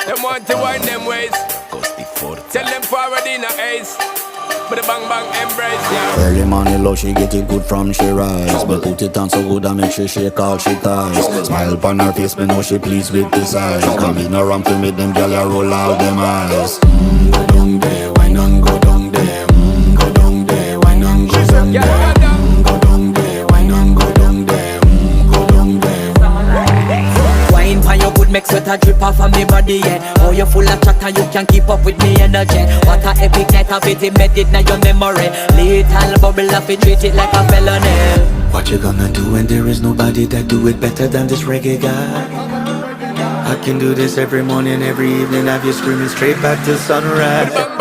Them want to wind them ways. Tell them forward in a ace. But the bang bang embrace, yeah. Early morning love, she get it good from she rise. But put it on so good I make she shake all she ties. Smile upon her face, me know she pleased with this eyes. Come in around to make them gyal a roll out them eyes. Go down there, why not go down there? Go down there, why not go down there? Go down there, why not go down there? Go down there. Wine pan your good make sweat a drip off of me body, yeah. Oh, you full of chatter, you can't keep up with me energy. What a epic night of it, embedded in your memory. Little bubble of it, treat it like a felony. What you gonna do when there is nobody that do it better than this reggae guy? I can do this every morning, every evening, have you screaming straight back to sunrise.